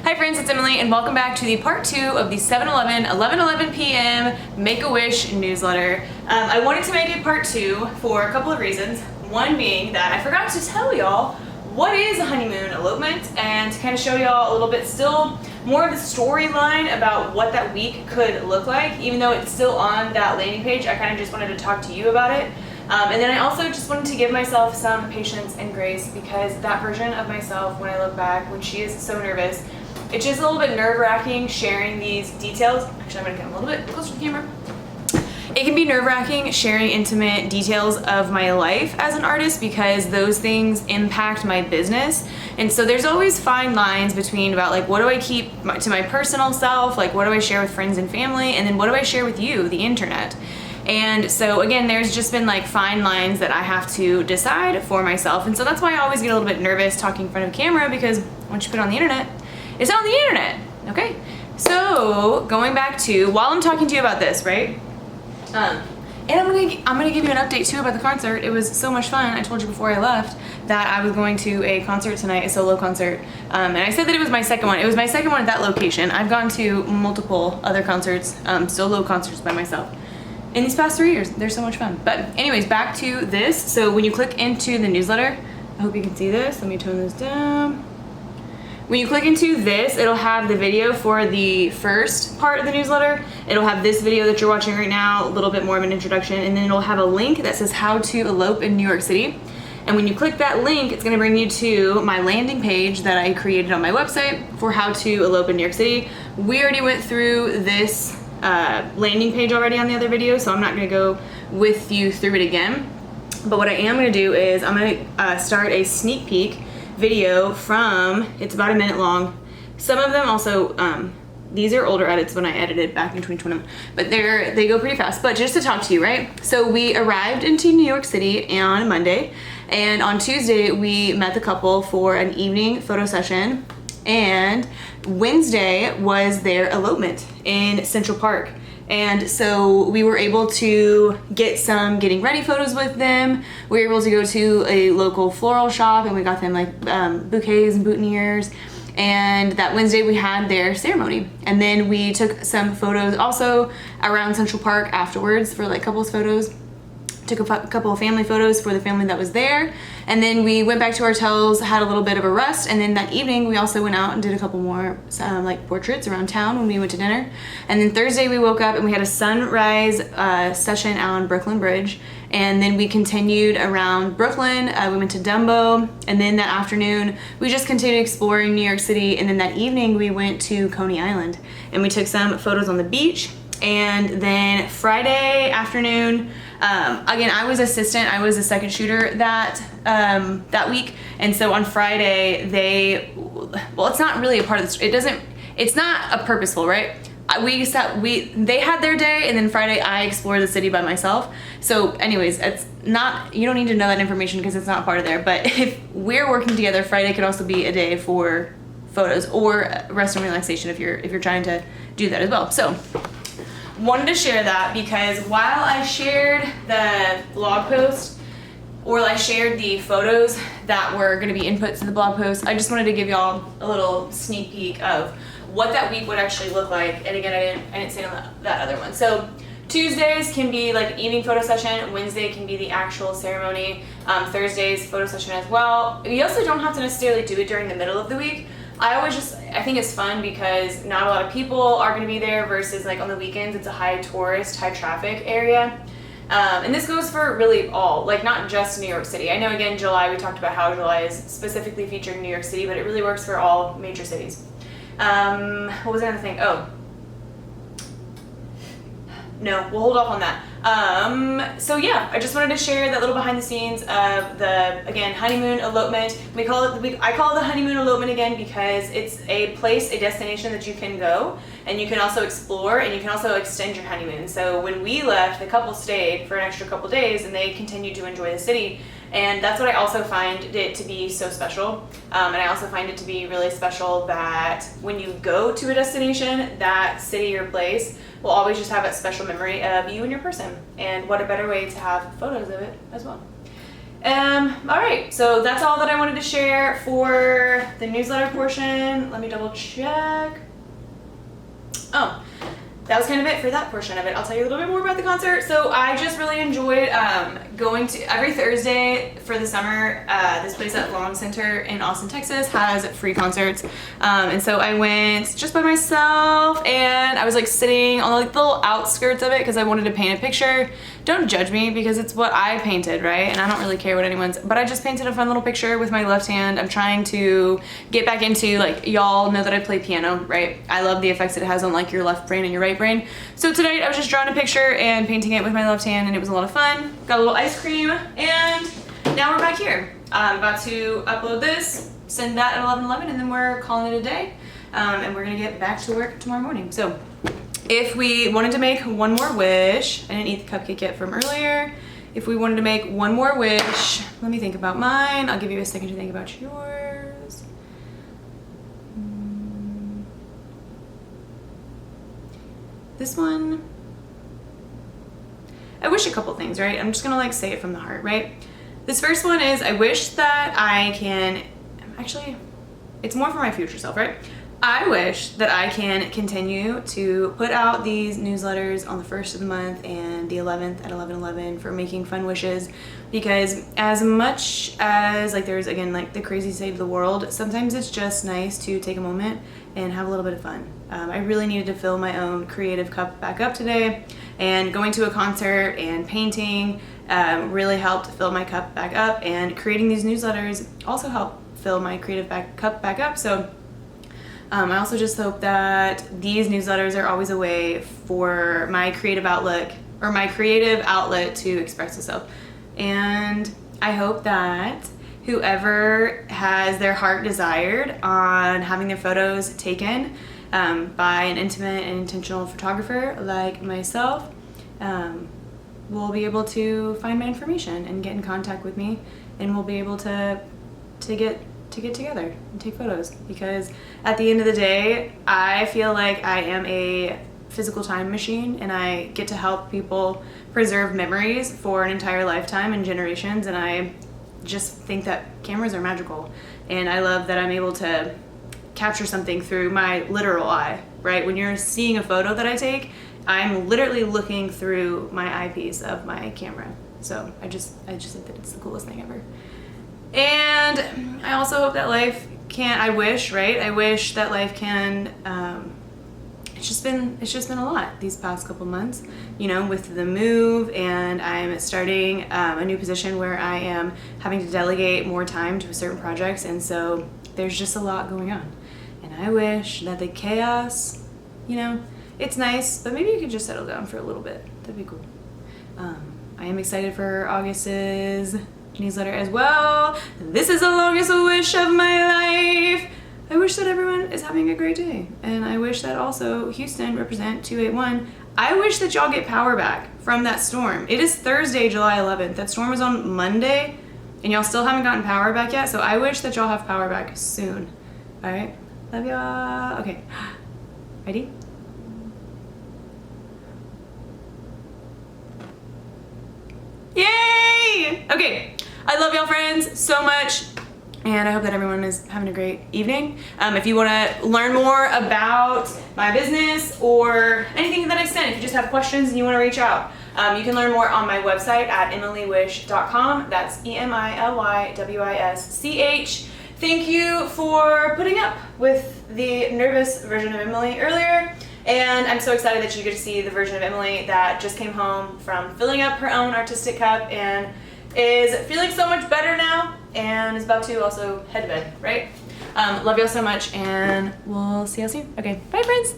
Hi friends, it's Emily and welcome back to the part 2 of the 7/11, 11:11 p.m. Make-A-Wish newsletter. I wanted to make it part 2 for a couple of reasons. One being that I forgot to tell y'all what is a honeymoon elopement and to kind of show y'all a little bit still more of the storyline about what that week could look like. Even though it's still on that landing page, I kind of just wanted to talk to you about it. And then I also just wanted to give myself some patience and grace because that version of myself, when I look back, when she is so nervous, it's just a little bit nerve-wracking sharing these details. Actually, I'm gonna come a little bit closer to the camera. It can be nerve-wracking sharing intimate details of my life as an artist because those things impact my business. And so there's always fine lines between about like, what do I keep to my personal self? Like, what do I share with friends and family? And then what do I share with you, the internet? And so again, there's just been like fine lines that I have to decide for myself. And so that's why I always get a little bit nervous talking in front of a camera because once you put it on the internet, it's on the internet, okay? So going back to, while I'm talking to you about this, right? And I'm gonna give you an update too about the concert. It was so much fun. I told you before I left that I was going to a concert tonight, a solo concert. And I said that it was my second one. It was my second one at that location. I've gone to multiple other concerts, solo concerts by myself in these past 3 years. They're so much fun. But anyways, back to this. So when you click into the newsletter, I hope you can see this. Let me tone this down. When you click into this, it'll have the video for the first part of the newsletter. It'll have this video that you're watching right now, a little bit more of an introduction, and then it'll have a link that says how to elope in New York City. And when you click that link, it's gonna bring you to my landing page that I created on my website for how to elope in New York City. We already went through this landing page already on the other video, so I'm not gonna go with you through it again. But what I am gonna do is I'm gonna start a sneak peek video from, it's about a minute long. Some of them also, these are older edits when I edited back in 2021, but they go pretty fast. But just to talk to you, right? So we arrived into New York City on Monday, and on Tuesday we met the couple for an evening photo session, and Wednesday was their elopement in Central Park. And so we were able to get some getting ready photos with them. We were able to go to a local floral shop and we got them like bouquets and boutonnieres. And that Wednesday we had their ceremony. And then we took some photos also around Central Park afterwards for like couples photos. Took a couple of family photos for the family that was there. And then we went back to our hotels, had a little bit of a rest, and then that evening we also went out and did a couple more like portraits around town when we went to dinner. And then Thursday we woke up and we had a sunrise session out on Brooklyn Bridge. And then we continued around Brooklyn, we went to Dumbo, and then that afternoon we just continued exploring New York City, and then that evening we went to Coney Island and we took some photos on the beach. And then Friday afternoon, again, I was assistant. I was a second shooter that week, and so on Friday well, it's not really a part of this. It's not a purposeful, right? They had their day, and then Friday I explored the city by myself. So, anyways, it's not. You don't need to know that information because it's not part of there. But if we're working together, Friday could also be a day for photos or rest and relaxation if you're trying to do that as well. So. Wanted to share that because while I shared the blog post, or I shared the photos that were going to be inputs to the blog post, I just wanted to give y'all a little sneak peek of what that week would actually look like. And again, I didn't say on that other one. So Tuesdays can be like an evening photo session. Wednesday can be the actual ceremony. Thursdays photo session as well. You also don't have to necessarily do it during the middle of the week. I think it's fun because not a lot of people are going to be there versus like on the weekends it's a high tourist, high traffic area. And this goes for really all, like not just New York City. I know again, July, we talked about how July is specifically featuring New York City, but it really works for all major cities. What was another thing? Oh. No, we'll hold off on that. So yeah, I just wanted to share that little behind the scenes of the, again, honeymoon elopement. I call it the honeymoon elopement again because it's a place, a destination that you can go and you can also explore and you can also extend your honeymoon. So when we left, the couple stayed for an extra couple days and they continued to enjoy the city. And that's what I also find it to be so special. And I also find it to be really special that when you go to a destination, that city or place will always just have a special memory of you and your person. And what a better way to have photos of it as well. All right, so that's all that I wanted to share for the newsletter portion. Let me double check. Oh, that was kind of it for that portion of it. I'll tell you a little bit more about the concert. So I just really enjoyed going to every Thursday for the summer. This place at Long Center in Austin, Texas has free concerts. And so I went just by myself, and I was like sitting on like the little outskirts of it because I wanted to paint a picture. Don't judge me because it's what I painted, right? And I don't really care what anyone's, but I just painted a fun little picture with my left hand. I'm trying to get back into, like, y'all know that I play piano, right? I love the effects it has on like your left brain and your right brain. So tonight I was just drawing a picture and painting it with my left hand, and it was a lot of fun. Got a little ice cream, and now we're back here. I'm about to upload this, send that at 11:11, and then we're calling it a day. And we're gonna get back to work tomorrow morning. So if we wanted to make one more wish, I didn't eat the cupcake yet from earlier. If we wanted to make one more wish, let me think about mine. I'll give you a second to think about yours. This one, I wish a couple things, right? I'm just gonna like say it from the heart, right? This first one is I wish that I can, actually, it's more for my future self, right? I wish that I can continue to put out these newsletters on the 1st of the month and the 11th at 11:11 for making fun wishes, because as much as like there's again like the crazy state of the world, sometimes it's just nice to take a moment and have a little bit of fun. I really needed to fill my own creative cup back up today, and going to a concert and painting really helped fill my cup back up, and creating these newsletters also helped fill my creative cup back up. So I also just hope that these newsletters are always a way for my creative outlet to express itself. And I hope that whoever has their heart desired on having their photos taken by an intimate and intentional photographer like myself will be able to find my information and get in contact with me, and we'll be able to get together and take photos, because at the end of the day, I feel like I am a physical time machine, and I get to help people preserve memories for an entire lifetime and generations, and I just think that cameras are magical, and I love that I'm able to capture something through my literal eye, right? When you're seeing a photo that I take, I'm literally looking through my eyepiece of my camera. So I just think that it's the coolest thing ever. And I also hope that life can, I wish that life can, it's just been a lot these past couple months, you know, with the move, and I'm starting a new position where I am having to delegate more time to certain projects, and so there's just a lot going on. And I wish that the chaos, you know, it's nice, but maybe you could just settle down for a little bit. That'd be cool. I am excited for August's newsletter as well. This is the longest wish of my life. I wish that everyone is having a great day, and I wish that also Houston represent 281. I wish that y'all get power back from that storm. It is Thursday, July 11th. That storm was on Monday, and y'all still haven't gotten power back yet, so I wish that y'all have power back soon. All right, love y'all. Okay, ready? Yay! Okay, I love y'all friends so much, and I hope that everyone is having a great evening. If you want to learn more about my business or anything that I sent, if you just have questions and you want to reach out, you can learn more on my website at emilywisch.com. That's EMILYWISCH. Thank you for putting up with the nervous version of Emily earlier. And I'm so excited that you get to see the version of Emily that just came home from filling up her own artistic cup and is feeling so much better now and is about to also head to bed, right? Love y'all so much, and we'll see y'all soon. Okay, bye friends.